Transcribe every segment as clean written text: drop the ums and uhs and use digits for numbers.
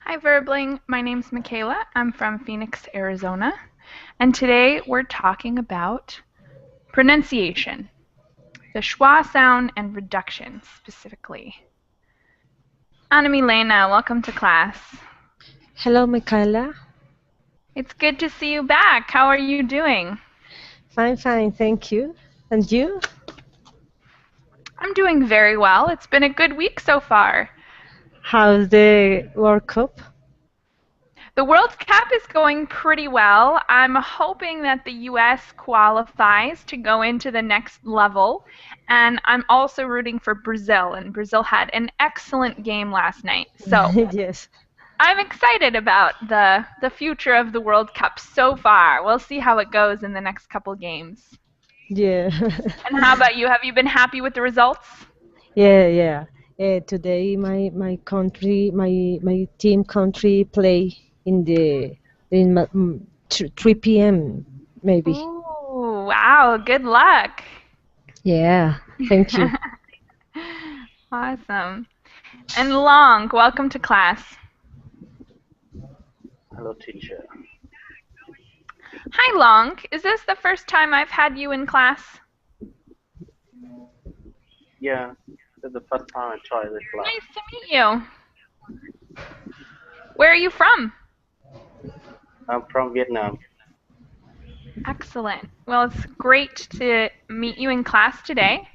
Hi Verbling, my name's Michaela. I'm from Phoenix, Arizona, and today we're talking about pronunciation, the schwa sound and reduction specifically. Anna Milena, welcome to class. Hello, Michaela. It's good to see you back. How are you doing? Fine, thank you. And you? I'm doing very well. It's been a good week so far. How's the World Cup? The World Cup is going pretty well. I'm hoping that the US qualifies to go into the next level. And I'm also rooting for Brazil, and Brazil had an excellent game last night. So Yes. I'm excited about the future of the World Cup so far. We'll see how it goes in the next couple games. Yeah. And how about you? Have you been happy with the results? Yeah. Today, my team country play in the in 3 p.m. maybe. Ooh, wow, good luck. Yeah. Thank you. Awesome. And Long, welcome to class. Hello, teacher. Hi, Long. Is this the first time I've had you in class? Yeah, this is the first time I try the class. Nice to meet you. Where are you from? I'm from Vietnam. Excellent. Well, it's great to meet you in class today.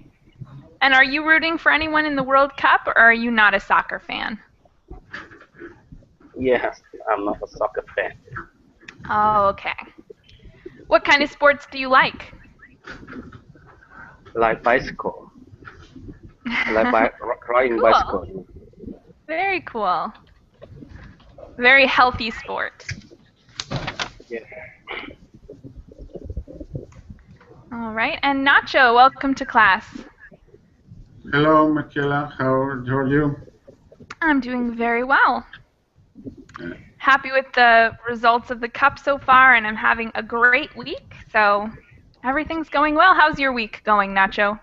And are you rooting for anyone in the World Cup, or are you not a soccer fan? Yes, I'm not a soccer fan. Oh, okay. What kind of sports do you like? Like bicycle. Riding Cool. bicycle. Very cool. Very healthy sport. Yeah. All right. And Nacho, welcome to class. Hello, Michaela. How are you? I'm doing very well. Uh, Happy with the results of the cup so far, and I'm having a great week. So everything's going well. How's your week going, Nacho?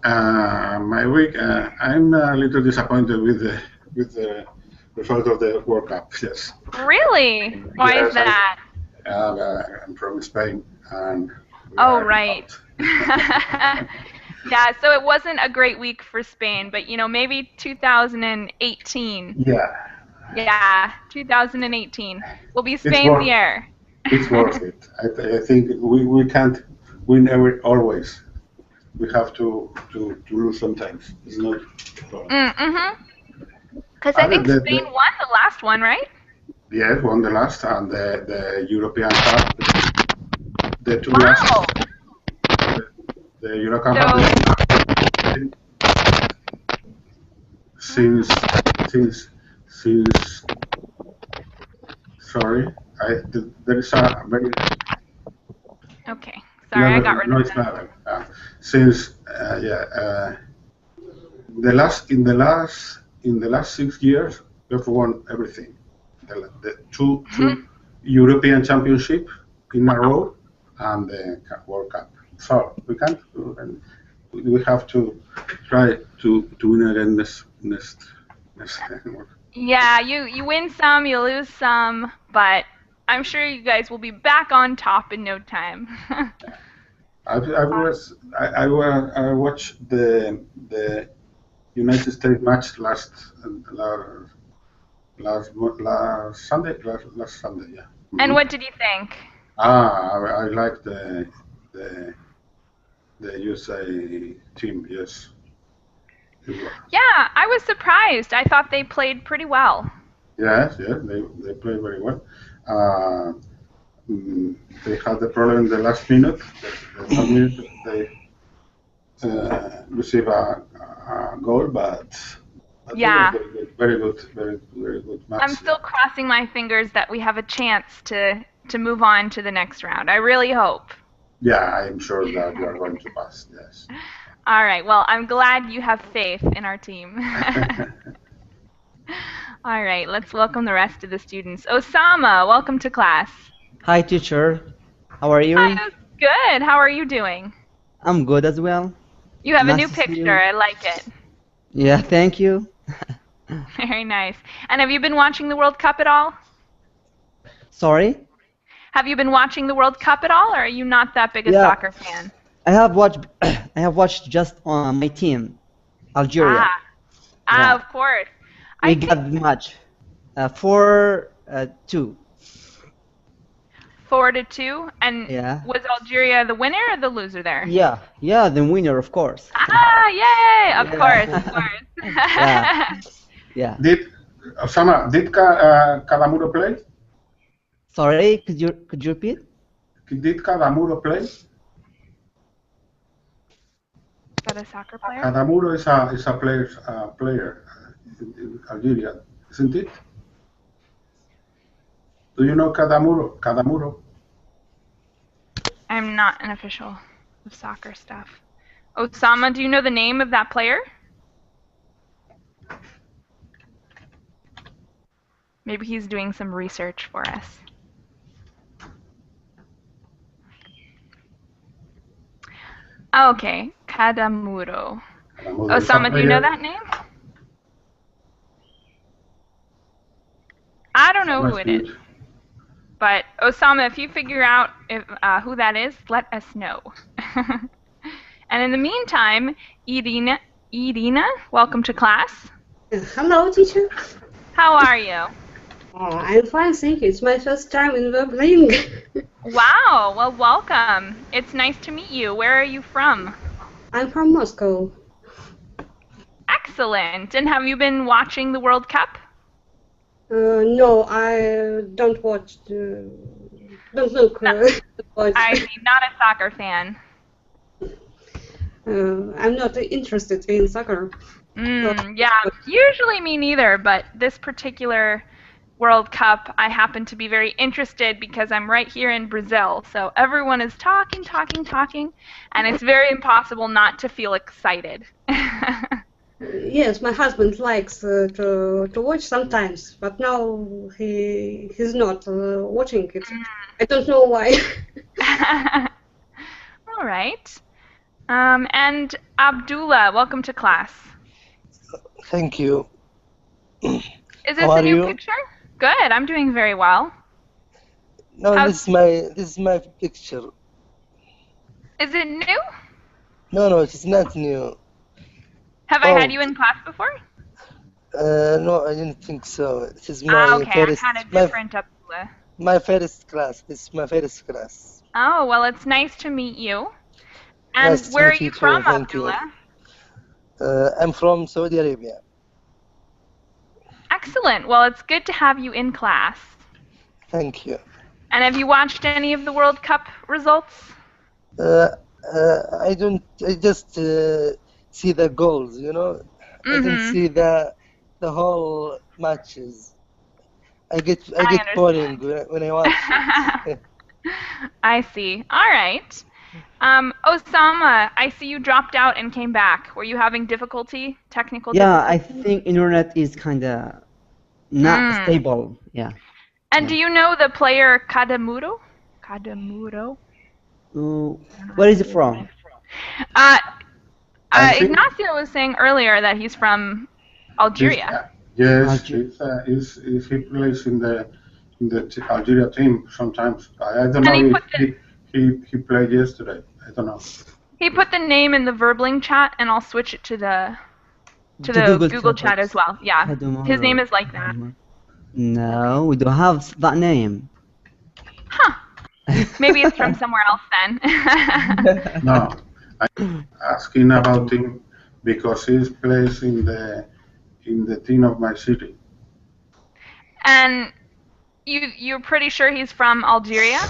my week, I'm a little disappointed with the result of the World Cup. Yes, Really? Why is yes. that? I'm from Spain, and we Oh, are right. out. Yeah, so it wasn't a great week for Spain, but maybe 2018. Yeah, Yeah, 2018 will be it's Spain's worth year. it's worth it. I think we can't win always. We have to lose sometimes. It's not a problem. Mm-hmm. Because I And think Spain won the last one, right? yes, won the last and the European Cup, the two last, Wow. the European Cup, So, since since sorry, there is a very okay. Sorry, I got rid of noise that. level. Since the last in the last 6 years, we've won everything. The two European Championship in a Wow. row and the World Cup. So we have to try to win again next Yeah, you win some, you lose some, but I'm sure you guys will be back on top in no time. I watched the United States match last Sunday, last Sunday, yeah. And Hmm. what did you think? I like the the USA team. Yes. Yeah, I was surprised. I thought they played pretty well. Yes, they play very well. Uh, they had the problem in the last minute. The third minute they receive a goal, but it was Yeah, very good I'm match. still crossing my fingers that we have a chance to move on to the next round. I really hope. Yeah, I'm sure that you are going to pass. Yes. All right, well, I'm glad you have faith in our team. All right, let's welcome the rest of the students. Osama, welcome to class. Hi, teacher. How are Hi, you? that's good. How are you doing? I'm good as well. You have a Nice new to see picture. you. I like it. Yeah, thank you. Very nice. And have you been watching the World Cup at all? Sorry? Have you been watching the World Cup at all, or are you not that big a Yeah, soccer fan? I have watched. I have watched just on my team, Algeria. Ah, Yeah, of course. we I got think the match, 4-2. 4-2. And Yeah, was Algeria the winner or the loser there? yeah, the winner, of course. Ah, yay! Of course, of Yeah, yeah, course. yeah. Did Osama, did Kadamuro play? Sorry, could you repeat? Did Kadamuro play? Is that a soccer player? Kadamuro is a player in Algeria, isn't it? Do you know Kadamuro? Kadamuro? I'm not an official of soccer stuff. Osama, do you know the name of that player? Maybe he's doing some research for us. Okay, Kadamuro. Kadamuro is a Osama, do you know player. that name? I don't know who it is. But Osama, if you figure out who that is, let us know. And in the meantime, Irina, welcome to class. Hello, teacher. How are you? Oh, I'm fine, thank you. It's my first time in Berlin. Wow, well, welcome. It's nice to meet you. Where are you from? I'm from Moscow. Excellent. And have you been watching the World Cup? No, I don't watch. Don't look. Watch. I see, not a soccer fan. I'm not interested in soccer. Yeah, usually me neither, but this particular World Cup, I happen to be very interested because I'm right here in Brazil. So everyone is talking, and it's very impossible not to feel excited. Yes, my husband likes to watch sometimes, but now he's not watching it. I don't know why. All right. And Abdullah, welcome to class. Thank you. Is this How a are new you? picture? Good. I'm doing very well. No, How- this is my picture. Is it new? No, it is not new. Have I had Oh. you in class before? No, I didn't think so. It is my Okay. I first had a different Abdullah. my first class. This is my first class. Oh, well, it's nice to meet you. And Nice to where are meet you you too, from, thank you. Abdullah? I'm from Saudi Arabia. Excellent. Well, it's good to have you in class. Thank you. And have you watched any of the World Cup results? I don't. I just see the goals. You know, I don't Mhm. see the whole matches. I get I boring when I watch it. I see. All right. Osama, I see you dropped out and came back. Were you having technical Yeah, I difficulty? think internet is kinda not stable. Yeah. And do you know the player Kadamuro? Kadamuro? Where is it from? Uh, I think- Ignacio was saying earlier that he's from Algeria. Yes, Algeria. he plays in the Algeria team sometimes. I don't And he know put if he played yesterday. I don't know. He put the name in the Verbling chat, and I'll switch it to the Google chat as well. Yeah, his name is like that. No, we don't have that name. Huh. Maybe it's from somewhere else then. No, I'm asking about him because he plays in the team of my city. And you're pretty sure he's from Algeria?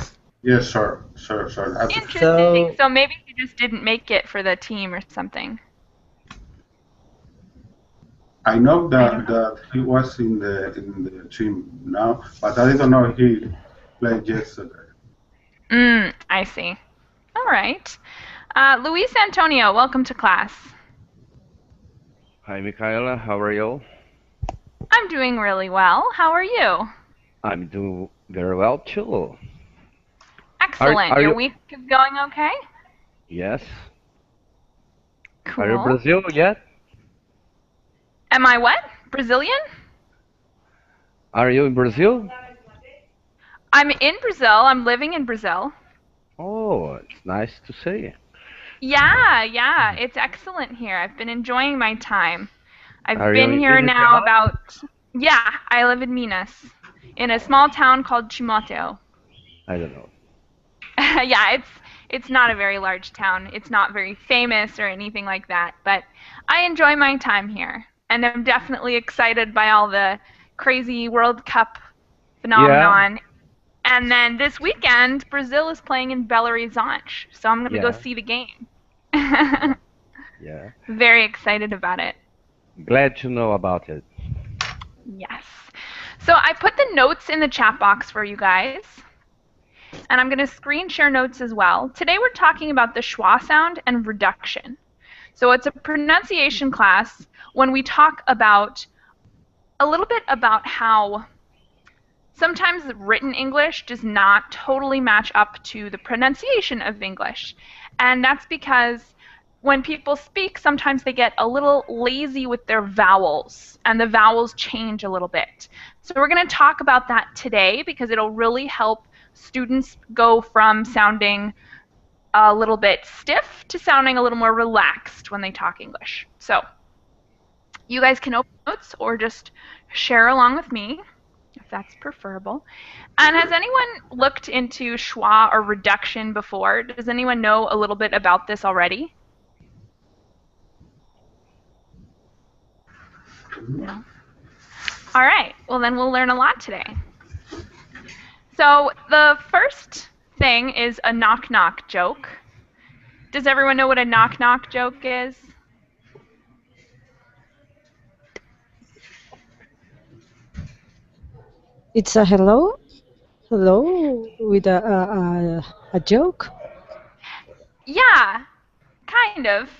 Yes, sir. Interesting. So maybe he just didn't make it for the team or something. I know that he was in the team now, but I don't know if he played yesterday. I see. All right. Luis Antonio, welcome to class. Hi, Michaela. How are you? I'm doing really well. How are you? I'm doing very well, too. Excellent. Are Your you- week is going okay? Yes. Cool. Are you Brazil yet? Am I what? Brazilian? Are you in Brazil? I'm in Brazil. I'm living in Brazil. Oh, it's nice to see. Yeah, it's excellent here. I've been enjoying my time. I've Are you been in here Minas now Gerais? about, yeah, I live in Minas, in a small town called Chimoteo. I don't know. Yeah, it's not a very large town. It's not very famous or anything like that, but I enjoy my time here, and I'm definitely excited by all the crazy World Cup Yeah, phenomenon. And then this weekend, Brazil is playing in Belo Horizonte, so I'm gonna go yeah, see the game. yeah. Very excited about it. Glad to know about it. Yes. So I put the notes in the chat box for you guys, and I'm going to screen share notes as well. Today we're talking about the schwa sound and reduction. So it's a pronunciation class when we talk about a little bit about how sometimes written English does not totally match up to the pronunciation of English. And that's because when people speak, sometimes they get a little lazy with their vowels, and the vowels change a little bit. So we're going to talk about that today because it'll really help students go from sounding a little bit stiff to sounding a little more relaxed when they talk English. So you guys can open notes or just share along with me if that's preferable. And has anyone looked into schwa or reduction before? Does anyone know a little bit about this already? No. All right. Well, then we'll learn a lot today. So the first thing is a knock-knock joke. Does everyone know what a knock-knock joke is? It's a hello? Hello with a joke? Yeah, kind of.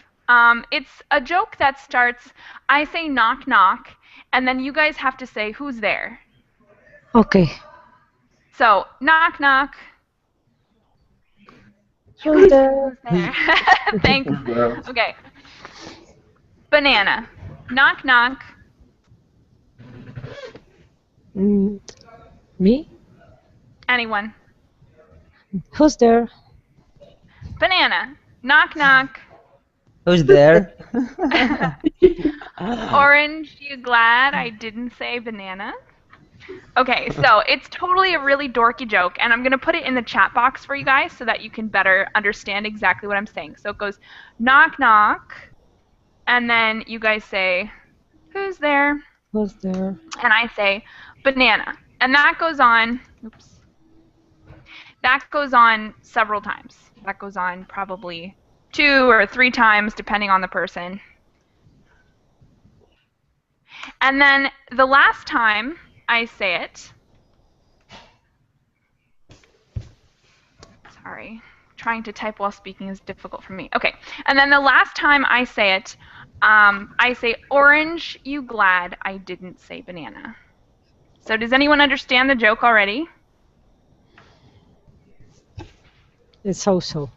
It's a joke that starts, I say knock knock, and then you guys have to say who's there. Okay. So, knock knock. Who's there? Who's there? Thanks. Okay. Banana. Knock knock. Mm, me? Anyone. Who's there? Banana. Knock knock. Who's there? Orange, you glad I didn't say banana? Okay, so it's totally a really dorky joke, and I'm going to put it in the chat box for you guys so that you can better understand exactly what I'm saying. So it goes knock knock, and then you guys say, who's there? Who's there? And I say banana. And that goes on, oops, that goes on several times. That goes on probably 2 or 3 times depending on the person. And then the last time I say it, sorry, trying to type while speaking is difficult for me. Okay, and then the last time I say it, I say orange, you glad I didn't say banana. So does anyone understand the joke already? It's so.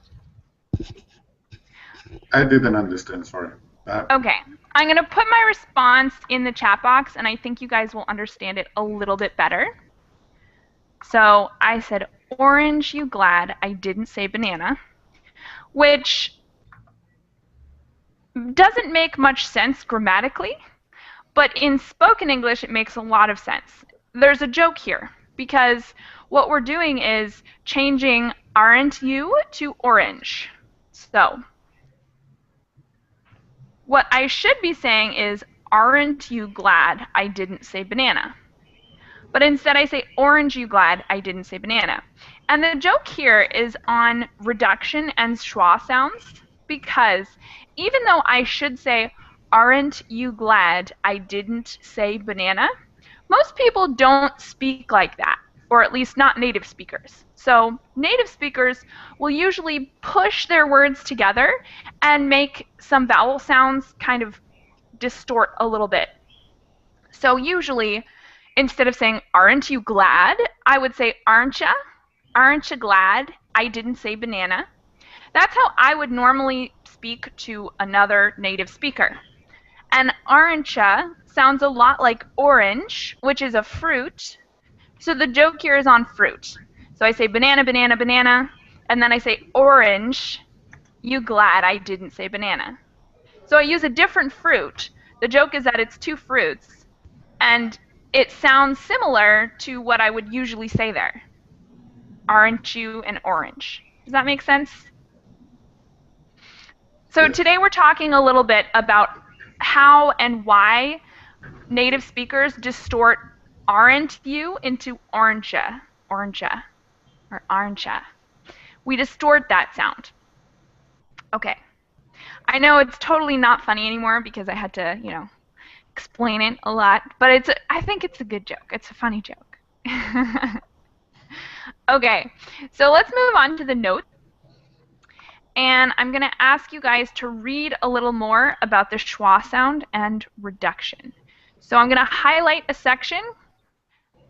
I didn't understand, sorry. Okay, I'm going to put my response in the chat box, and I think you guys will understand it a little bit better. So I said, orange, you glad I didn't say banana, which doesn't make much sense grammatically, but in spoken English, it makes a lot of sense. There's a joke here, because what we're doing is changing aren't you to orange. So what I should be saying is, aren't you glad I didn't say banana? But instead I say, orange, you glad I didn't say banana. And the joke here is on reduction and schwa sounds, because even though I should say, aren't you glad I didn't say banana, most people don't speak like that, or at least not native speakers. So native speakers will usually push their words together and make some vowel sounds kind of distort a little bit. So usually, instead of saying, aren't you glad, I would say, aren't ya? Aren't you glad I didn't say banana? That's how I would normally speak to another native speaker. And arancha sounds a lot like orange, which is a fruit. So the joke here is on fruit. So I say banana, banana, banana, and then I say orange. You glad I didn't say banana. So I use a different fruit. The joke is that it's two fruits, and it sounds similar to what I would usually say there. Aren't you an orange? Does that make sense? So today we're talking a little bit about how and why native speakers distort aren't you into orange-a, orange-a, or aren't-a. We distort that sound. Okay. I know it's totally not funny anymore because I had to, explain it a lot, but I think it's a good joke. It's a funny joke. Okay, so let's move on to the notes. And I'm going to ask you guys to read a little more about the schwa sound and reduction. So I'm going to highlight a section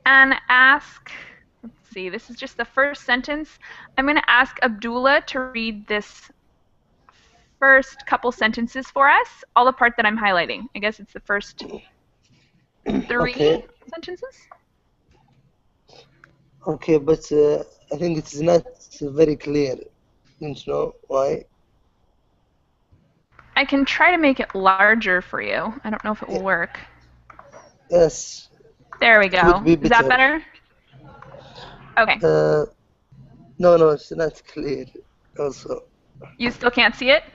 and ask, let's see, this is just the first sentence. I'm going to ask Abdullah to read this first couple sentences for us, all the part that I'm highlighting. I guess it's the first three sentences. Okay, but I think it's not very clear. Don't know why. I can try to make it larger for you. I don't know if it will work. Yes. There we go. Is that better? Okay. No, it's not clear. Also. You still can't see it?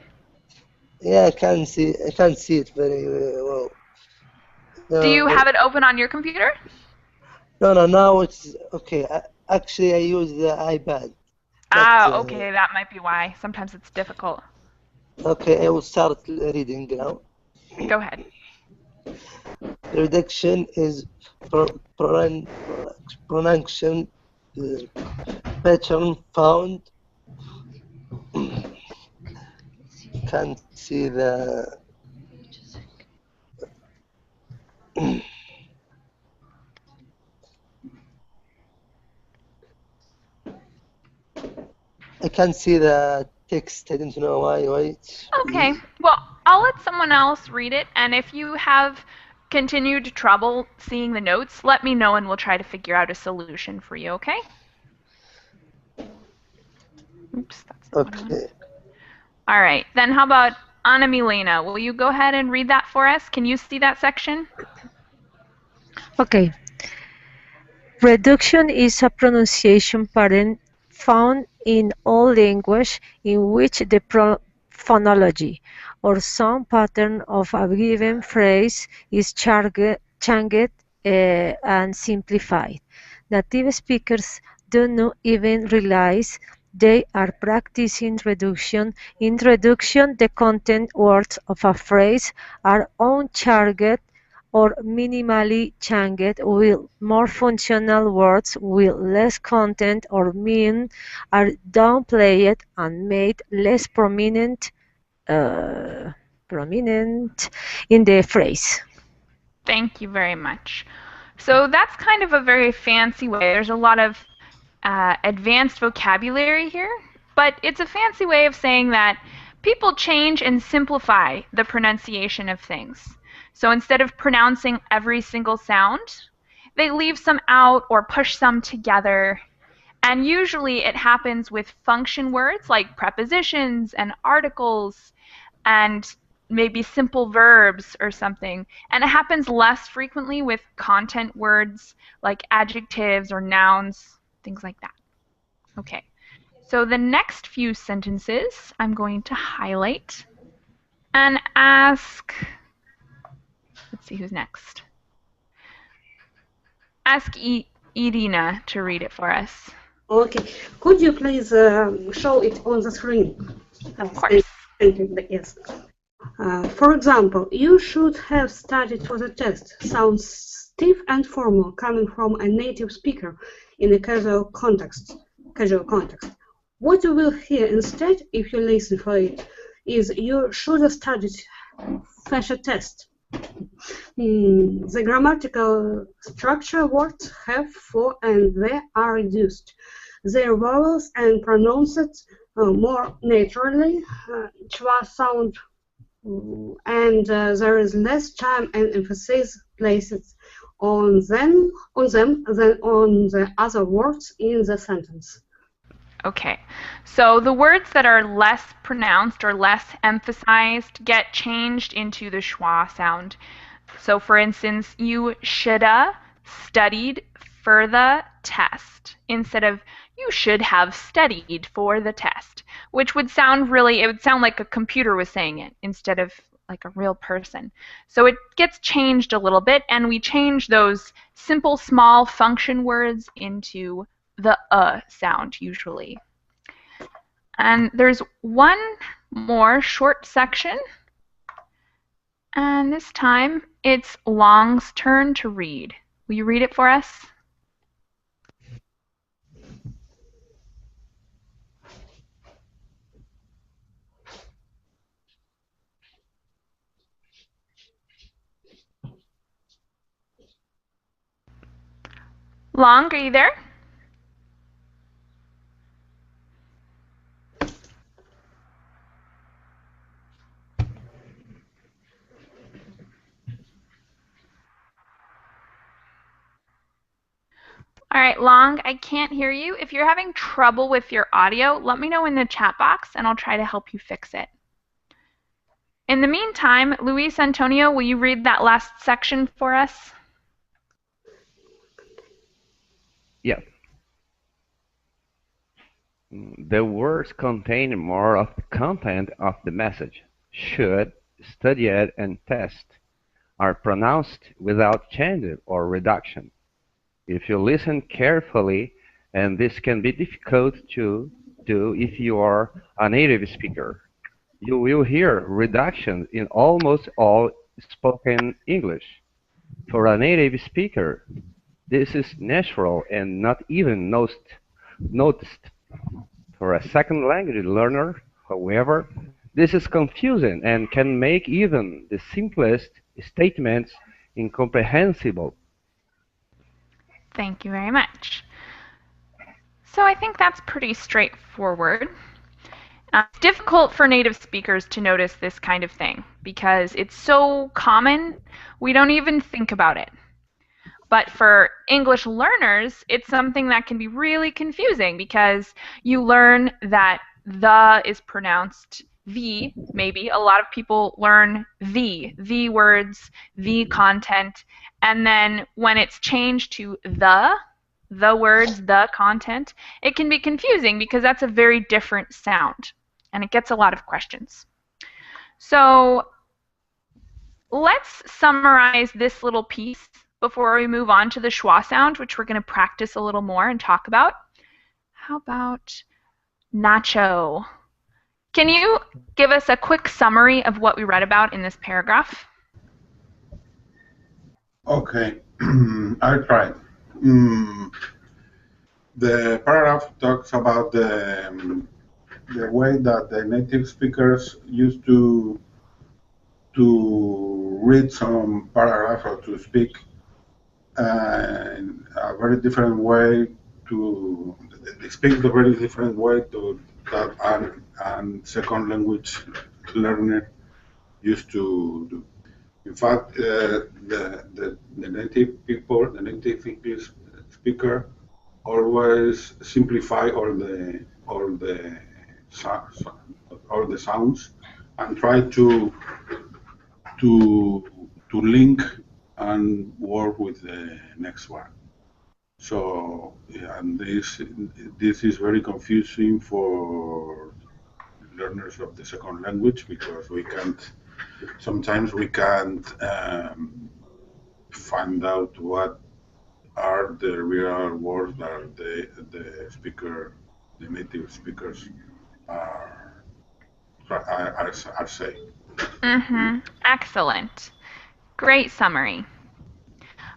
Yeah, I can't see it very well. Do you have it open on your computer? No, now it's okay. Actually, I use the iPad. Okay, that might be why. Sometimes it's difficult. Okay, I will start reading now. Go ahead. Reduction is pronunciation pattern found. Can't see the. I can't see the text. I don't know why. Okay. Well, I'll let someone else read it, and if you have continued trouble seeing the notes, let me know and we'll try to figure out a solution for you, okay? Oops, that's not what I wanted. All right. Then how about Anna Milena? Will you go ahead and read that for us? Can you see that section? Okay. Reduction is a pronunciation pattern found in all language in which the phonology or sound pattern of a given phrase is changed and simplified. Native speakers do not even realize they are practicing reduction. In reduction, the content words of a phrase are unchanged or minimally changed, while more functional words with less content or meaning are downplayed and made less prominent in the phrase. Thank you very much. So that's kind of a very fancy way. There's a lot of advanced vocabulary here, but it's a fancy way of saying that people change and simplify the pronunciation of things. So instead of pronouncing every single sound, they leave some out or push some together. And usually it happens with function words like prepositions and articles and maybe simple verbs or something. And it happens less frequently with content words like adjectives or nouns, things like that. Okay, so the next few sentences I'm going to highlight and ask, let's see who's next. Ask Irina to read it for us. Okay, could you please show it on the screen? Of course. Yes. For example, you should have studied for the test. Sounds stiff and formal coming from a native speaker in a casual context. What you will hear instead, if you listen for it, is you should have studied for a test. The grammatical structure words have for and they are reduced. Their vowels and pronounced more naturally. Schwa sound and there is less time and emphasis placed on them than on the other words in the sentence. Okay, so the words that are less pronounced or less emphasized get changed into the schwa sound. So for instance, you shoulda studied for the test instead of you should have studied for the test, which would sound really, it would sound like a computer was saying it instead of like a real person. So it gets changed a little bit, and we change those simple small function words into the sound usually. And there's one more short section, and this time it's Long's turn to read. Will you read it for us? Long, are you there? All right, Long, I can't hear you. If you're having trouble with your audio, let me know in the chat box and I'll try to help you fix it. In the meantime, Luis Antonio, will you read that last section for us? Yeah. The words contain more of the content of the message. Should, studied, and test are pronounced without change or reduction. If you listen carefully, and this can be difficult to do if you are a native speaker, you will hear reductions in almost all spoken English. For a native speaker, this is natural and not even noticed. For a second language learner, however, this is confusing and can make even the simplest statements incomprehensible. Thank you very much. So I think that's pretty straightforward. It's difficult for native speakers to notice this kind of thing because it's so common, we don't even think about it. But for English learners, it's something that can be really confusing because you learn that the is pronounced the, maybe. A lot of people learn the words, the content, and then when it's changed to the words, the content, it can be confusing because that's a very different sound, and it gets a lot of questions. So let's summarize this little piece before we move on to the schwa sound, which we're going to practice a little more and talk about. How about Nacho? Can you give us a quick summary of what we read about in this paragraph? Okay, I'll try. The paragraph talks about the way that the native speakers used to read some paragraph or to speak in a very different way to they speak the very different way to that and second language learner used to do. In fact, the native people, the native English speaker, always simplify all the sounds and try to link and work with the next one. So, yeah, and this is very confusing for learners of the second language because sometimes we can't find out what are the real words that the native speakers are saying. Excellent. Great summary.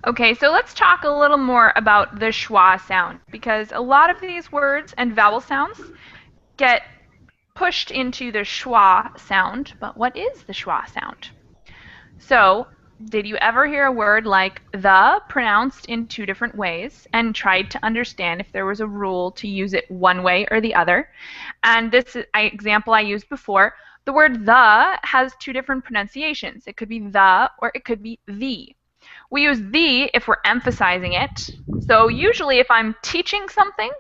Okay, so let's talk a little more about the schwa sound because a lot of these words and vowel sounds get pushed into the schwa sound, but what is the schwa sound? So, did you ever hear a word like the pronounced in two different ways and tried to understand if there was a rule to use it one way or the other? And this example I used before, The word the has two different pronunciations. It could be the or it could be the. We use the if we're emphasizing it. So usually if I'm teaching something,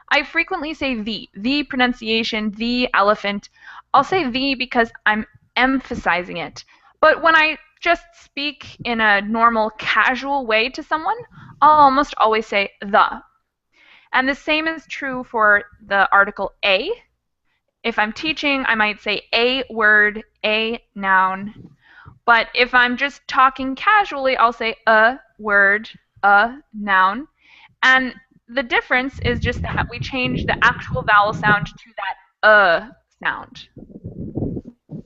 I frequently say the pronunciation, the elephant. I'll say the because I'm emphasizing it. But when I just speak in a normal, casual way to someone, I'll almost always say the. And the same is true for the article a. If I'm teaching, I might say a word, a noun. But if I'm just talking casually, I'll say a word, a noun. And the difference is just that we change the actual vowel sound to that sound.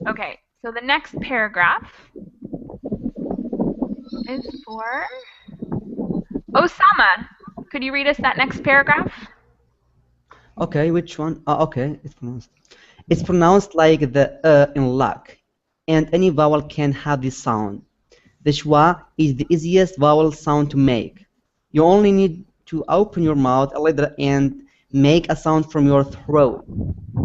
Okay, so the next paragraph is for Osama. Could you read us that next paragraph? Okay, which one? Okay, it's pronounced like the in luck, and any vowel can have this sound. The schwa is the easiest vowel sound to make. You only need to open your mouth a little and make a sound from your throat.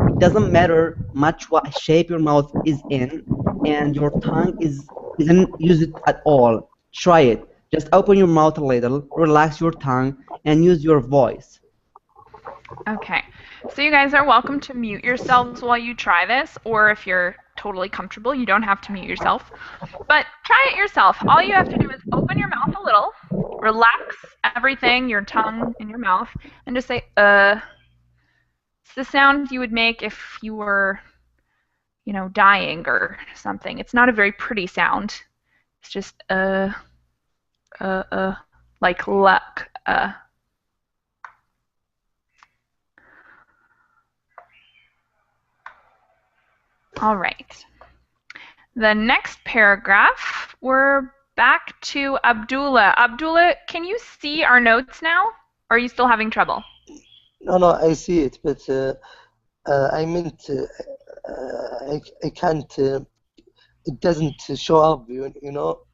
It doesn't matter much what shape your mouth is in, and your tongue isn't used at all. Try it. Just open your mouth a little, relax your tongue, and use your voice. Okay, so you guys are welcome to mute yourselves while you try this, or if you're totally comfortable, you don't have to mute yourself. But try it yourself. All you have to do is open your mouth a little, relax everything, your tongue and your mouth, and just say, It's the sound you would make if you were, dying or something. It's not a very pretty sound. It's just, like luck, All right. The next paragraph, we're back to Abdullah. Abdullah, can you see our notes now? Or are you still having trouble? No, I see it, but I meant I can't. It doesn't show up, you know.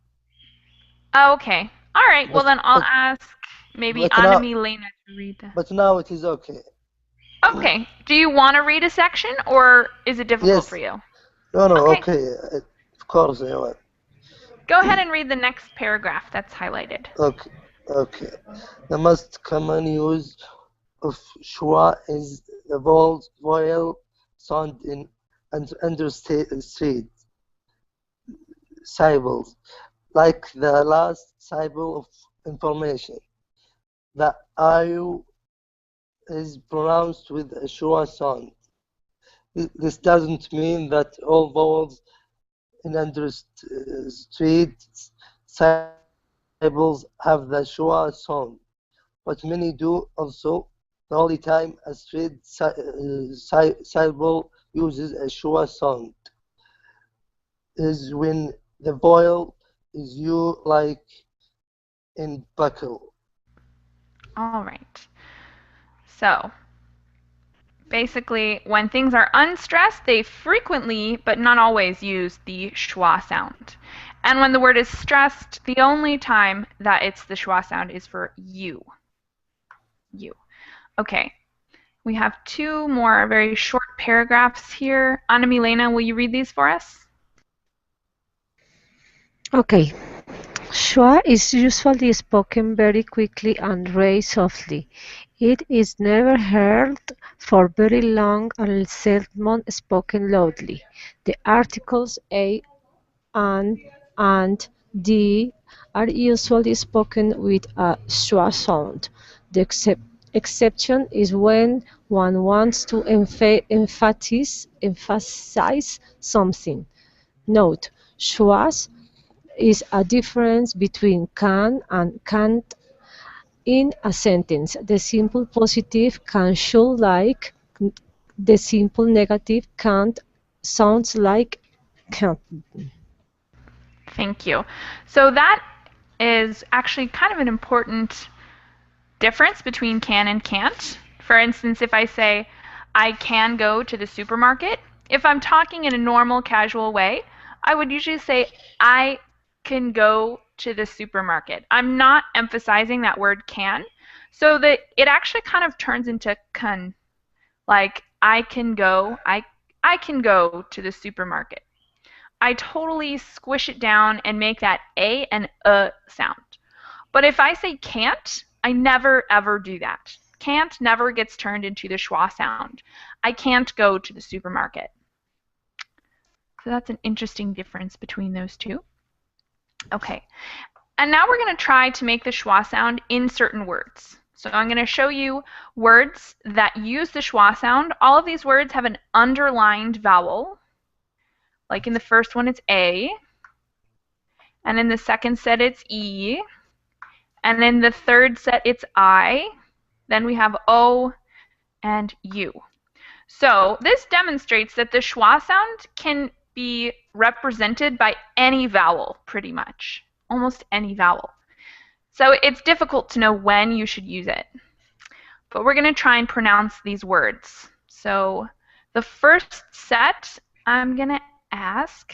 Oh, okay. All right. Well, then I'll ask maybe Anna Milena to read that. But now it is okay. Okay. Do you want to read a section, or is it difficult for you? No, okay. Of course I want. Go ahead and read the next paragraph that's highlighted. Okay. The most common use of schwa is the vowel sound in understated syllables, like the last syllable of information. The IU is pronounced with a schwa sound. This doesn't mean that all vowels in understated syllables have the schwa sound, but many do also. The only time a straight syllable uses a schwa sound is when the vowel is U, like in buckle. All right. So, basically, when things are unstressed, they frequently, but not always, use the schwa sound. And when the word is stressed, the only time that it's the schwa sound is for you. You. Okay. We have two more very short paragraphs here. Anna Milena, will you read these for us? Okay. Schwa is usually spoken very quickly and very softly. It is never heard for very long and seldom spoken loudly. The articles a and the are usually spoken with a schwa sound. The exception is when one wants to emphasize something. Note: schwas is a difference between can and can't in a sentence. The simple positive can should like, the simple negative can't sounds like can't. Thank you. So that is actually kind of an important difference between can and can't. For instance, if I say, I can go to the supermarket, if I'm talking in a normal, casual way, I would usually say, I can go to the supermarket. I'm not emphasizing that word can, so that it actually kind of turns into can. Like, I can go, I can go to the supermarket. I totally squish it down and make that A and sound. But if I say can't, I never ever do that. Can't never gets turned into the schwa sound. I can't go to the supermarket. So that's an interesting difference between those two. Okay, and now we're going to try to make the schwa sound in certain words. So I'm going to show you words that use the schwa sound. All of these words have an underlined vowel. Like in the first one, it's A. And in the second set, it's E. And in the third set, it's I. Then we have O and U. So this demonstrates that the schwa sound can be represented by any vowel, pretty much. Almost any vowel. So it's difficult to know when you should use it. But we're going to try and pronounce these words. So the first set, I'm going to ask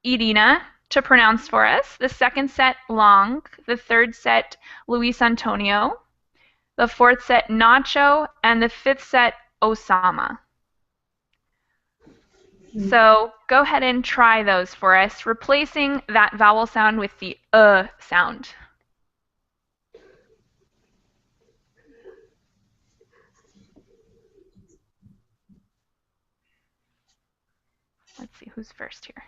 Irina to pronounce for us. The second set, Long. The third set, Luis Antonio. The fourth set, Nacho. And the fifth set, Osama. So go ahead and try those for us, replacing that vowel sound with the sound. Let's see who's first here.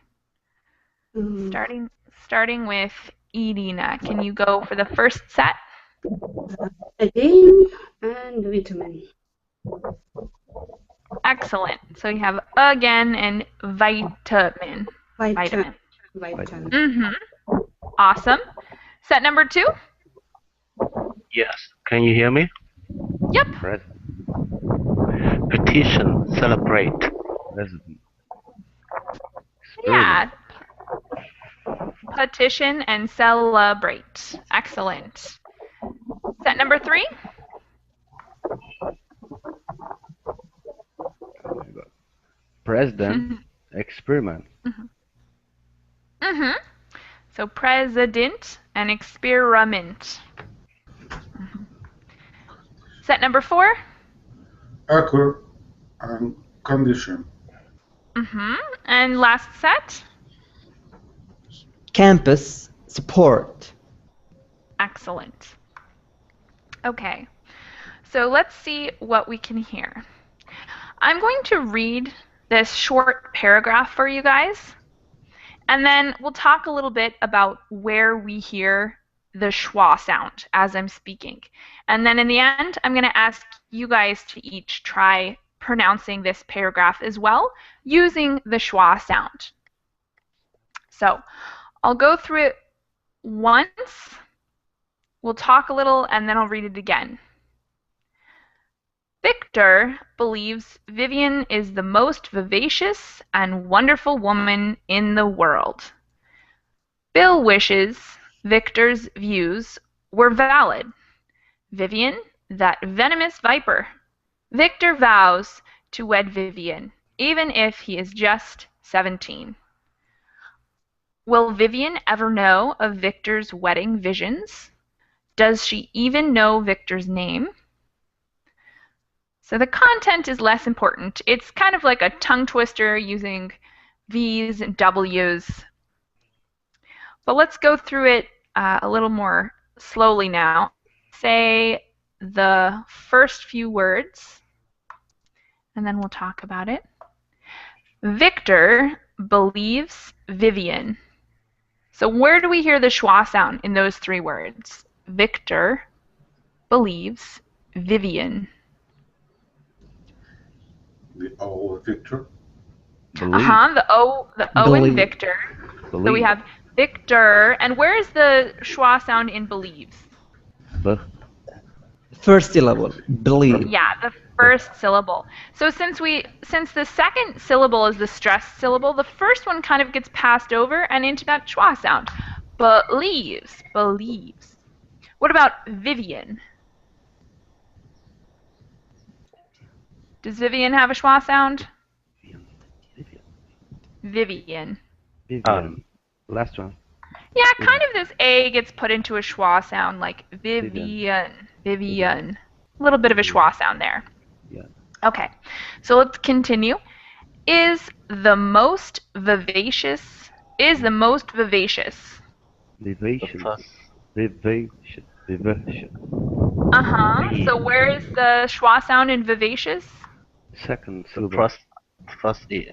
Starting with Irina. Can you go for the first set? Again and vitamin. Excellent. So you have again and vitamin. Vitamin. Awesome. Set number 2? Yes. Can you hear me? Yep. Present. Petition. Celebrate. Present. Yeah. Petition and celebrate. Excellent. Set number 3? President. Experiment. So president and experiment. Set number 4? Occur and condition. And last set? Campus support. Excellent. Okay, so let's see what we can hear. I'm going to read this short paragraph for you guys, and then we'll talk a little bit about where we hear the schwa sound as I'm speaking. And then in the end, I'm going to ask you guys to each try pronouncing this paragraph as well using the schwa sound. So I'll go through it once, we'll talk a little, and then I'll read it again. Victor believes Vivian is the most vivacious and wonderful woman in the world. Bill wishes Victor's views were valid. Vivian, that venomous viper. Victor vows to wed Vivian, even if he is just 17. Will Vivian ever know of Victor's wedding visions? Does she even know Victor's name? So the content is less important. It's kind of like a tongue twister using V's and W's. But let's go through it a little more slowly now. Say the first few words, and then we'll talk about it. Victor believes Vivian. So where do we hear the schwa sound in those 3 words? Victor believes Vivian. The O of Victor. Believe. The O in Victor. Believe. So we have Victor, and where is the schwa sound in believes? First syllable. Believe. Yeah, the first syllable. So since the second syllable is the stressed syllable, the first one kind of gets passed over and into that schwa sound. Believes. What about Vivian? Does Vivian have a schwa sound? Vivian. Last one. Yeah, kind of this A gets put into a schwa sound like Vivian. A little bit of a schwa sound there. Yeah. Okay, so let's continue. is the most vivacious? Is the most vivacious? Vivacious. first, Vivacious. Vivacious. So where is the schwa sound in vivacious? Second the syllable. first ear.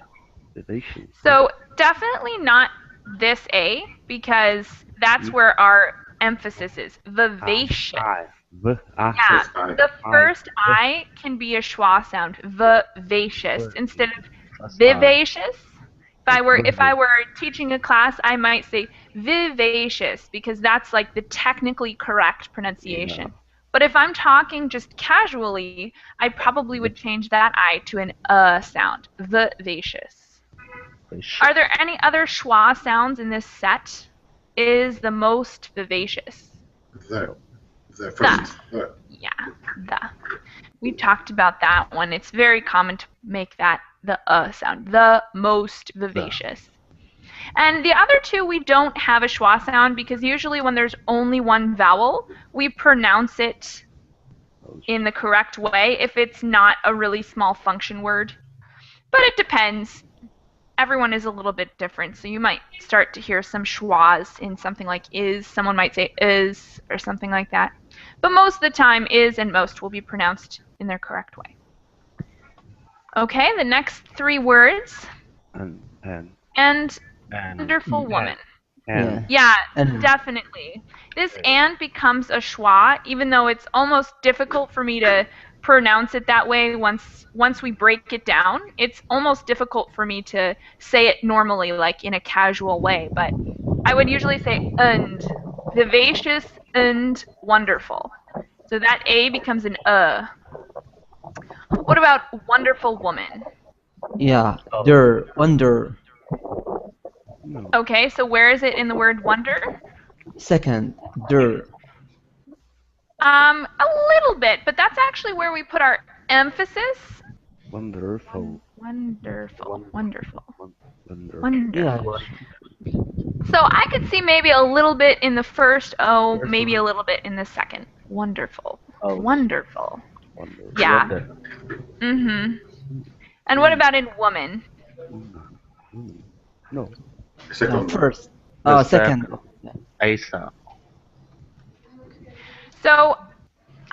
Vivacious. So definitely not this A, because that's where our emphasis is. Vivacious. I. V. I. Yeah, First I. the first I can be a schwa sound. Vivacious instead of First I. vivacious. If I were teaching a class, I might say vivacious because that's like the technically correct pronunciation. But if I'm talking just casually, I probably would change that I to an sound. Vivacious. Are there any other schwa sounds in this set? Is the most vivacious? The first. Yeah, the. We talked about that one. It's very common to make that the sound, the most vivacious. And the other two, we don't have a schwa sound because usually when there's only one vowel, we pronounce it in the correct way if it's not a really small function word. But it depends. Everyone is a little bit different, so you might start to hear some schwas in something like is. Someone might say is or something like that. But most of the time, is and most will be pronounced in their correct way. Okay, the next three words. And wonderful woman. Yeah, definitely. This and becomes a schwa, even though it's almost difficult for me to pronounce it that way once we break it down. It's almost difficult for me to say it normally, like in a casual way, but I would usually say and, vivacious and wonderful. So that A becomes an What about wonderful woman? Yeah, der, wonder. Okay, so where is it in the word wonder? Second, der. A little bit, but that's actually where we put our emphasis. Wonderful. Wonderful. Wonderful. Yeah. So I could see maybe a little bit in the first O, maybe a little bit in the second. Wonderful. Wonderful. Yeah. And what about in woman? No. Second. First. Second. A sound. So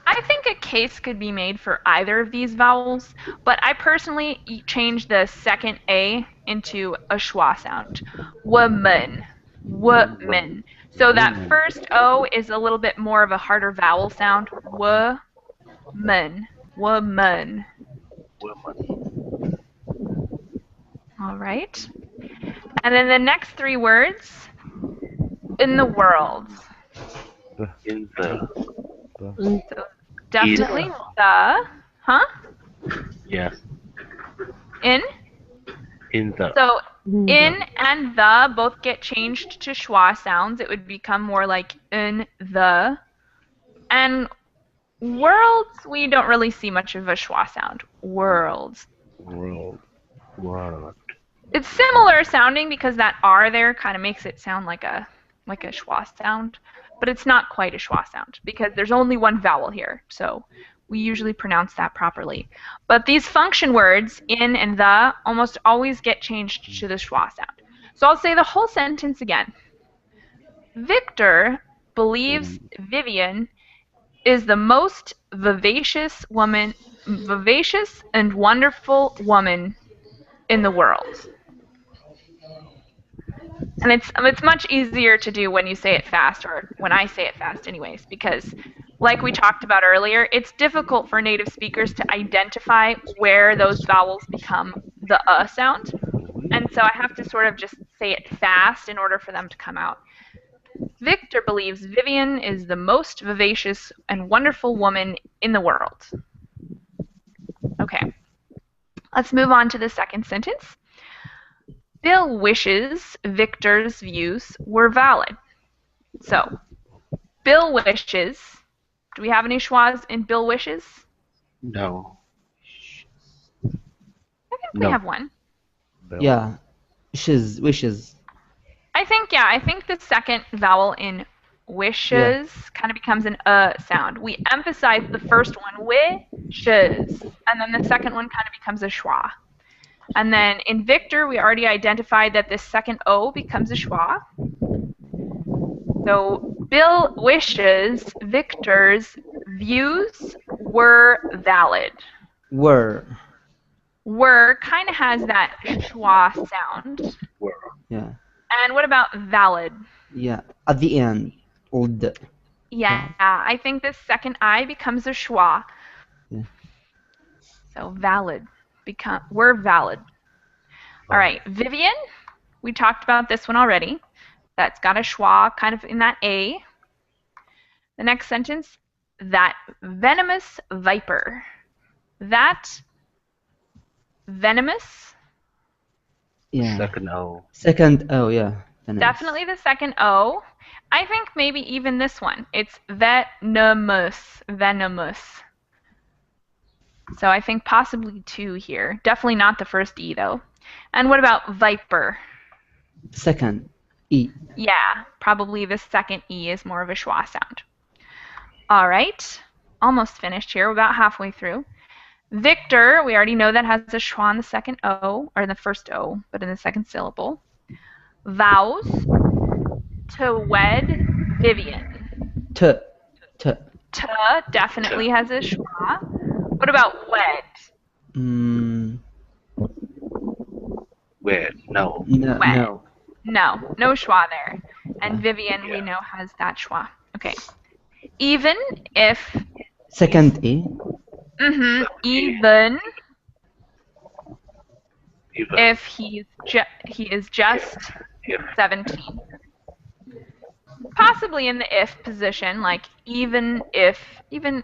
I think a case could be made for either of these vowels, but I personally change the second A into a schwa sound. Woman. Woman. So that first O is a little bit more of a harder vowel sound. Woman. Woman. All right. And then the next three words, in the world. In the. So definitely the. Huh? Yes. In? In the. So in and the both get changed to schwa sounds. It would become more like in the. And worlds, we don't really see much of a schwa sound. Worlds. World. It's similar sounding because that R there kind of makes it sound like a schwa sound, but it's not quite a schwa sound because there's only one vowel here, so we usually pronounce that properly. But these function words, in and the, almost always get changed to the schwa sound. So I'll say the whole sentence again. Victor believes Vivian is the most vivacious and wonderful woman in the world. And it's much easier to do when you say it fast, or when I say it fast anyways, because like we talked about earlier, it's difficult for native speakers to identify where those vowels become the sound. And so I have to sort of just say it fast in order for them to come out. Victor believes Vivian is the most vivacious and wonderful woman in the world. Okay. Let's move on to the second sentence. Bill wishes Victor's views were valid. So, Bill wishes. Do we have any schwas in Bill wishes? No. I think we have one. Yeah. Wishes. I think the second vowel in wishes kind of becomes an sound. We emphasize the first one, wishes, and then the second one kind of becomes a schwa. And then in Victor, we already identified that this second O becomes a schwa. So Bill wishes Victor's views were valid. Were. Were kind of has that schwa sound. Were. Yeah. And what about valid? Yeah. At the end. Old. Yeah, I think this second I becomes a schwa. Yeah. So valid. We're valid. All right, Vivian. We talked about this one already. That's got a schwa kind of in that A. The next sentence, that venomous viper. That venomous. Yeah. Second O. Second O, yeah. Venomous. Definitely the second O. I think maybe even this one. It's venomous. Venomous. So I think possibly 2 here. Definitely not the first E though. And what about viper? Second E. Yeah, probably the second E is more of a schwa sound. All right, almost finished here. We're about halfway through. Victor, we already know that has a schwa in the second O, or in the first O, but in the second syllable. Vows to wed Vivian. T. T definitely has a schwa. What about wed? Wed. No. No. Wed. No. No schwa there. And Vivian, we know, has that schwa. Okay. Even if. Second E. Even Even. if he is just 17. Possibly in the if position, like even if, it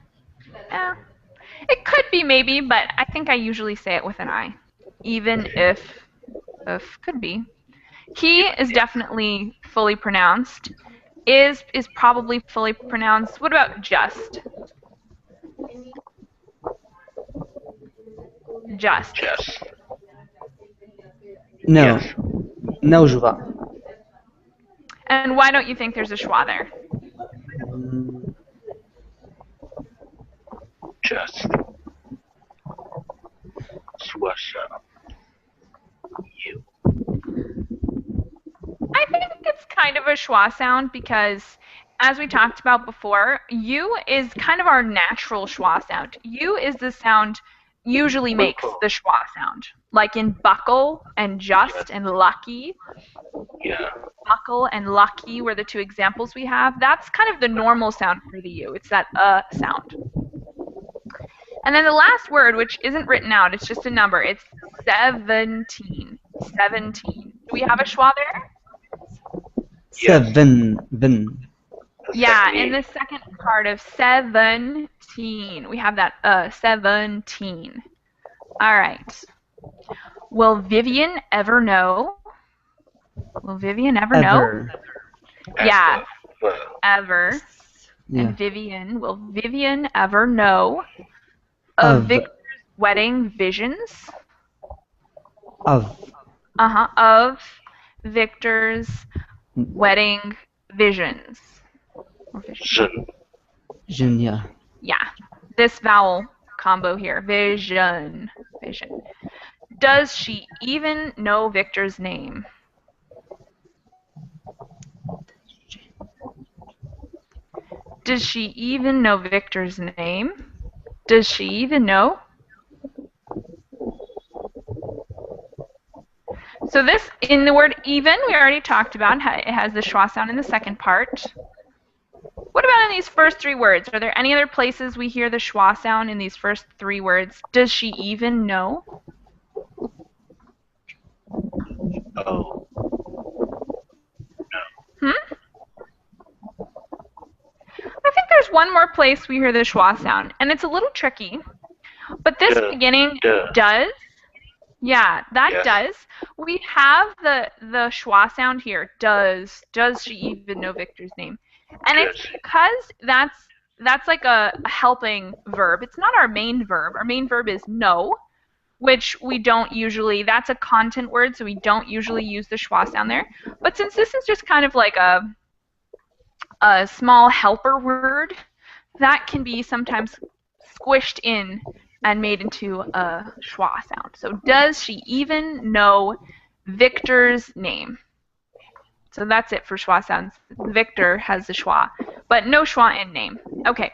could be maybe, but I think I usually say it with an I. Even if could be. He is definitely fully pronounced. Is probably fully pronounced. What about just? Just. Just. No. Yes. No schwa. And why don't you think there's a schwa there? Just. Swasha. You. I think it's kind of a schwa sound because, as we talked about before, U is kind of our natural schwa sound. U is the sound usually makes the schwa sound. Like in buckle and just and lucky. Yeah. Buckle and lucky were the 2 examples we have. That's kind of the normal sound for the U. It's that sound. And then the last word, which isn't written out, it's just a number. It's 17. 17. Do we have a schwa there? Seven. Yeah, in the second part of 17, we have that 17. All right. Will Vivian ever know? Will Vivian ever know? Yeah, ever. Yeah. And Vivian, will Vivian ever know of Victor's wedding visions? Of Victor's wedding visions. Vision, yeah. Yeah, this vowel combo here. Vision. Does she even know Victor's name? Does she even know Victor's name? Does she even know? So this, in the word even, we already talked about. It has the schwa sound in the second part. What about in these first 3 words? Are there any other places we hear the schwa sound in these first 3 words? Does she even know? Oh. I think there's one more place we hear the schwa sound, and it's a little tricky. But this beginning does. Yeah, that does. We have the schwa sound here. Does she even know Victor's name? And it's because that's like a helping verb. It's not our main verb. Our main verb is know, which we don't usually, that's a content word, so we don't usually use the schwa sound there. But since this is just kind of like a small helper word, that can be sometimes squished in and made into a schwa sound. So does she even know Victor's name? So that's it for schwa sounds. Victor has the schwa, but no schwa in name. Okay,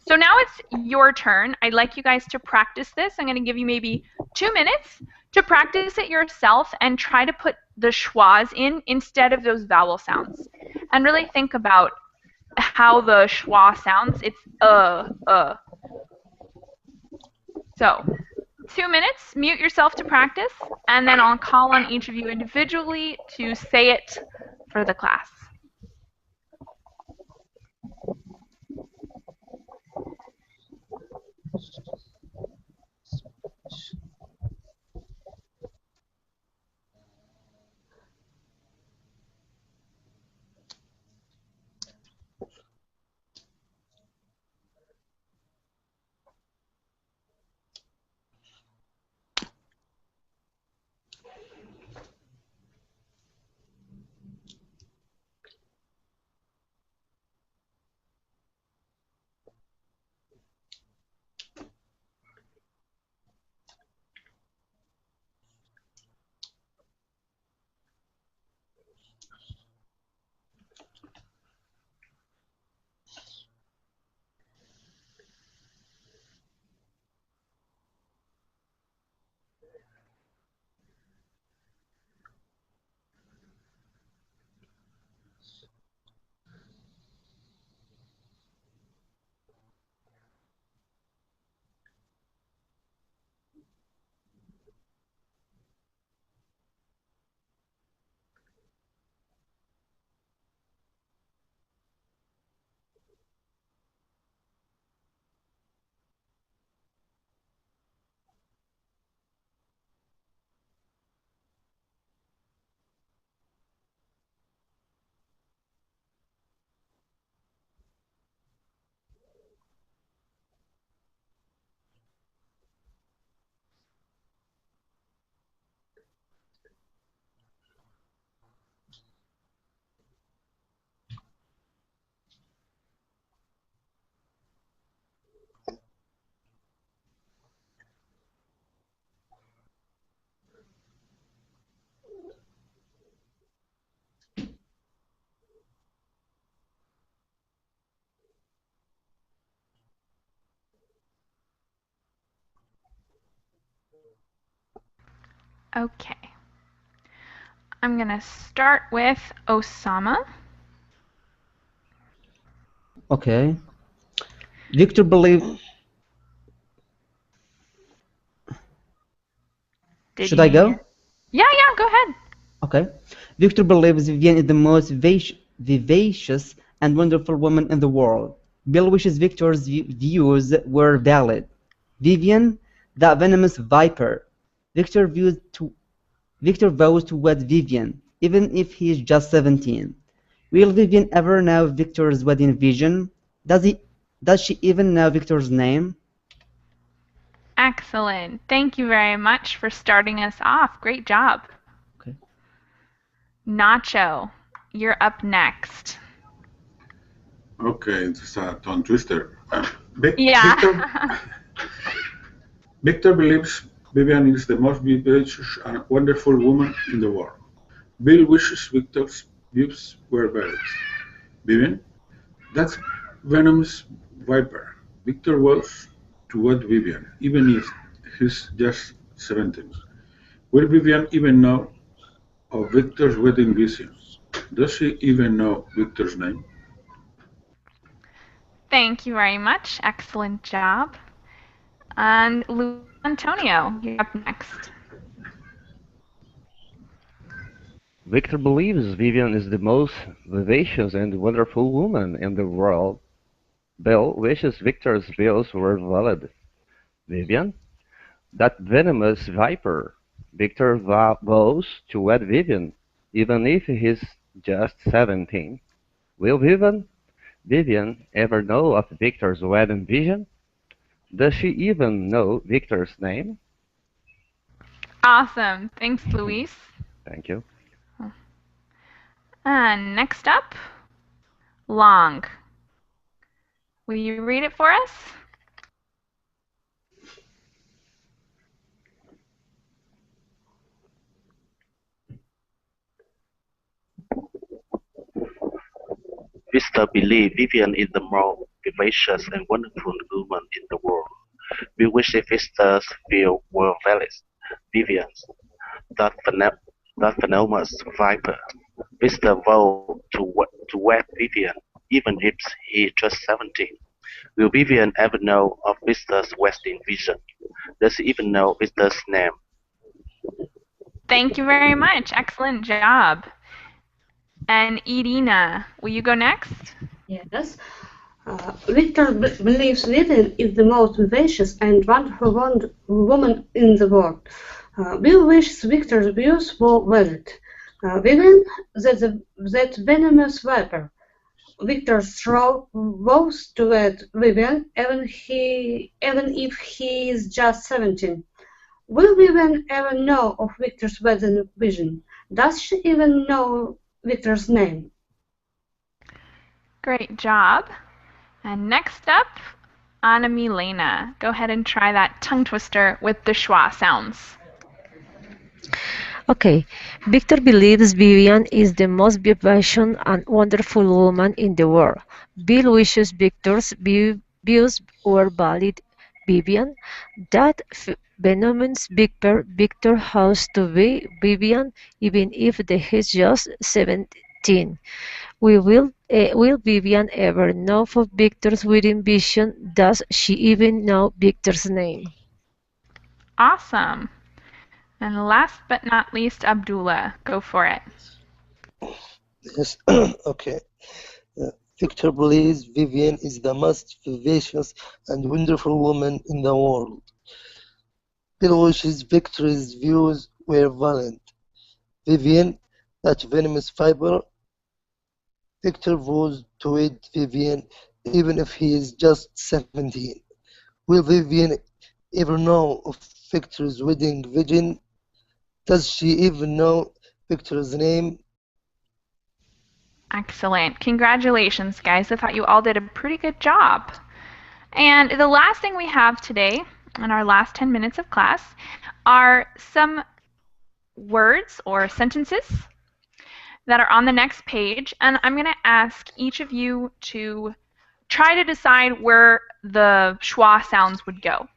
so now it's your turn. I'd like you guys to practice this. I'm going to give you maybe 2 minutes to practice it yourself and try to put the schwas in instead of those vowel sounds. And really think about how the schwa sounds. It's So 2 minutes, mute yourself to practice, and then I'll call on each of you individually to say it for the class. Okay. I'm going to start with Osama. Okay. Victor believe. Should I go? Yeah, go ahead. Okay. Victor believes Vivian is the most vivacious and wonderful woman in the world. Bill wishes Victor's views were valid. Vivian, that venomous viper. Victor vows to wed Vivian, even if he is just 17. Will Vivian ever know Victor's wedding vision? Does she even know Victor's name? Excellent. Thank you very much for starting us off. Great job. Okay. Nacho, you're up next. Okay, it's a tongue twister. Yeah. Victor believes Vivian is the most vivacious and wonderful woman in the world. Bill wishes Victor's views were valid. Vivian, that's venomous viper. Victor was to wed Vivian, even if he's just 17. Will Vivian even know of Victor's wedding vision? Does she even know Victor's name? Thank you very much. Excellent job. And Luis Antonio, you're up next. Victor believes Vivian is the most vivacious and wonderful woman in the world. Bill wishes Victor's views were valid. Vivian, that venomous viper. Victor vows to wed Vivian, even if he's just 17. Will Vivian ever know of Victor's wedding vision? Does she even know Victor's name? Awesome. Thanks, Luis. Thank you. And next up, Long. Will you read it for us? Vista believes Vivian is the most vivacious and wonderful woman in the world. We wish Vista's view were valid. Vivian's, that, that venomous viper. Vista vowed to wed Vivian, even if he is just 17. Will Vivian ever know of Vista's wedding vision? Does he even know Vista's name? Thank you very much. Excellent job. And Irina, will you go next? Yes. Victor believes Vivian is the most vivacious and wonderful woman in the world. Bill wishes Victor's views were valid. Vivian, that venomous viper. Victor vows to wed Vivian even if he is just 17. Will Vivian ever know of Victor's wedding vision? Does she even know Victor's name? Great job. And next up, Anna Milena. Go ahead and try that tongue twister with the schwa sounds. Okay, Victor believes Vivian is the most vivacious and wonderful woman in the world. Bill wishes Victor's views were valid. Vivian, that venomous Victor has to be Vivian, even if he's just 17. Will Vivian ever know of Victor's wedding vision? Does she even know Victor's name? Awesome. And last but not least, Abdullah. Go for it. Yes. Okay. Victor believes Vivian is the most vivacious and wonderful woman in the world. Bill wishes Victor's views were valid. Vivian, that venomous viper. Victor vows to wed Vivian even if he is just 17. Will Vivian ever know of Victor's wedding vision? Does she even know Victor's name? Excellent. Congratulations, guys. I thought you all did a pretty good job. And the last thing we have today in our last 10 minutes of class are some words or sentences that are on the next page. And I'm going to ask each of you to try to decide where the schwa sounds would go.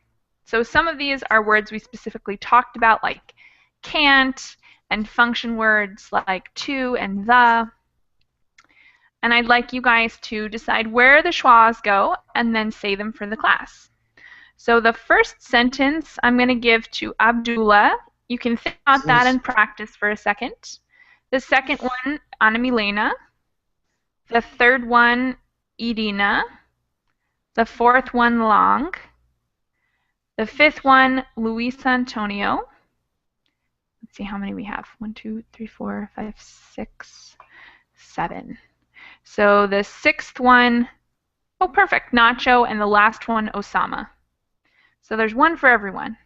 So some of these are words we specifically talked about, like can't, and function words like to and the. And I'd like you guys to decide where the schwas go and then say them for the class. So the first sentence I'm going to give to Abdullah. You can think about that and practice for a second. The second one, Anna Milena. The third one, Irina. The fourth one, Long. The fifth one, Luis Antonio. Let's see how many we have. 1, 2, 3, 4, 5, 6, 7. So the sixth one, oh, perfect, Nacho, and the last one, Osama. So there's one for everyone.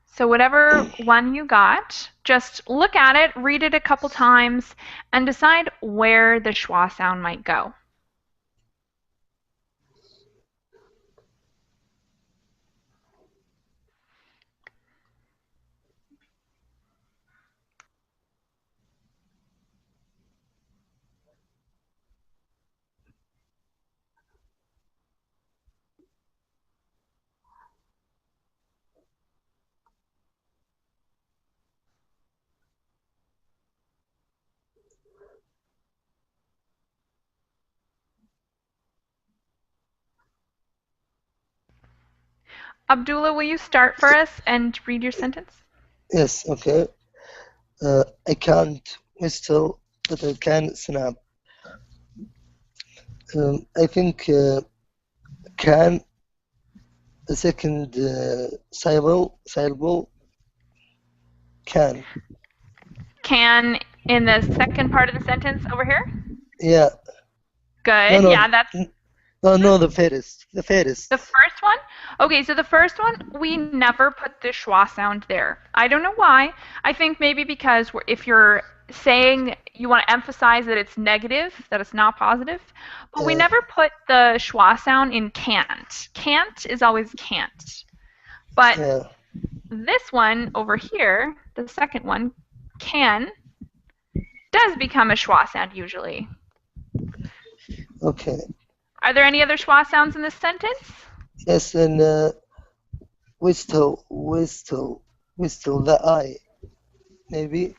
So whatever one you got, just look at it, read it a couple times, and decide where the schwa sound might go. Abdullah, will you start for us and read your sentence? Yes, okay. I can't whistle, but I can snap. I think can, the second syllable, can. Can in the second part of the sentence over here? Yeah. Good, No, yeah, that's... No, the first. The first. The first one? Okay, so the first one, we never put the schwa sound there. I don't know why. I think maybe because if you're saying you want to emphasize that it's negative, that it's not positive, but we never put the schwa sound in can't. Can't is always can't. But this one over here, the second one, can, does become a schwa sound usually. Okay. Are there any other schwa sounds in this sentence? Yes, and whistle, the I, maybe.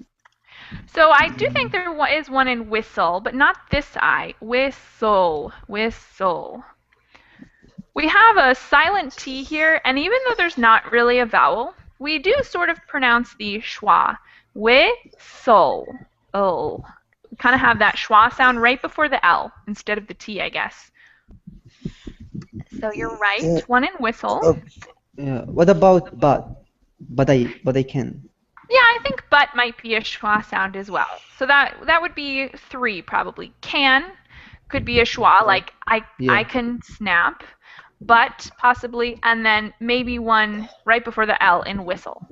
So I do think there is one in whistle, but not this I. Whistle, whistle. We have a silent T here, and even though there's not really a vowel, we do sort of pronounce the schwa. Whistle. Oh. We kind of have that schwa sound right before the L instead of the T, I guess. So you're right. Yeah. One in whistle. What about but? But I can. Yeah, I think but might be a schwa sound as well. So that would be 3 probably. Can could be a schwa, like I can snap. But possibly, and then maybe one right before the L in whistle.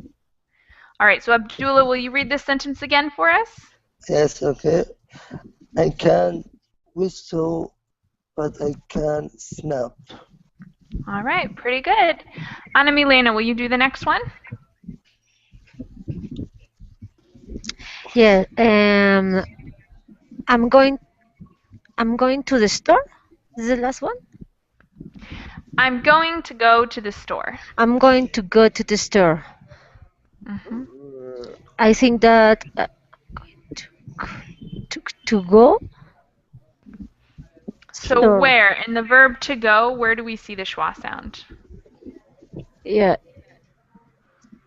All right, so Abdullah, will you read this sentence again for us? Yes, okay. I can whistle, but I can snap. All right, pretty good. Anna Milena, will you do the next one? Yeah. I'm going to the store. Is the last one? I'm going to go to the store. I'm going to go to the store. Mm-hmm. I think that to go. So Store. where, in the verb to go, where do we see the schwa sound? Yeah.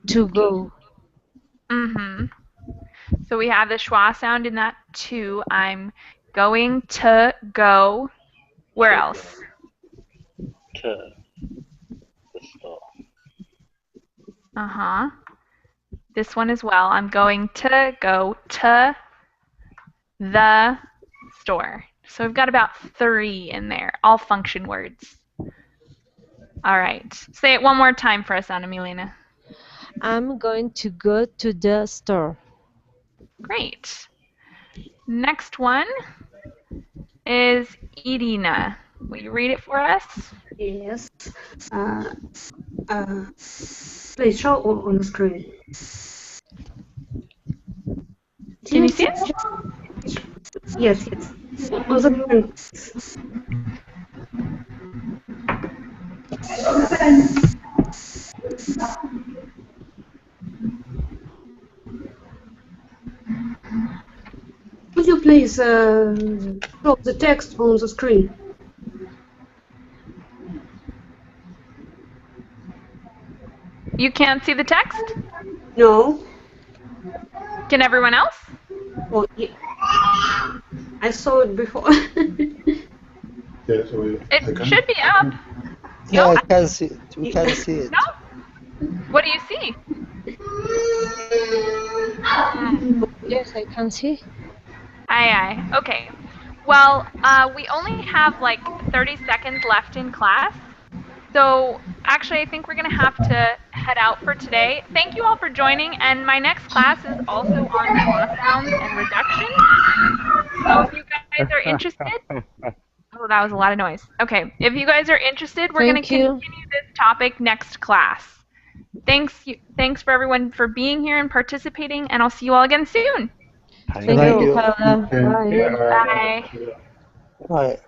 To go. Mm-hmm. So we have the schwa sound in that to. I'm going to go. Where else? To the store. Uh-huh. This one as well. I'm going to go to the store. So we've got about 3 in there, all function words. All right. Say it one more time for us, Anna Milena. I'm going to go to the store. Great. Next one is Irina. Will you read it for us? Yes. Please show on the screen. Can you see it? Yes, yes. On the screen. Could you please show the text on the screen? You can't see the text? No. Can everyone else? Oh, yeah. I saw it before. Yeah, so It should be up. Yeah, No? I can see it. We can see it. No? What do you see? Yes, I can see. Aye, aye. Okay. Well, we only have like 30 seconds left in class. So actually, I think we're going to have to head out for today. Thank you all for joining, and my next class is also on schwa sounds and reduction. So if you guys are interested, oh, that was a lot of noise. Okay, if you guys are interested, we're going to continue this topic next class. Thanks for everyone for being here and participating, and I'll see you all again soon. Thank you, Paula. Bye. Bye. Right.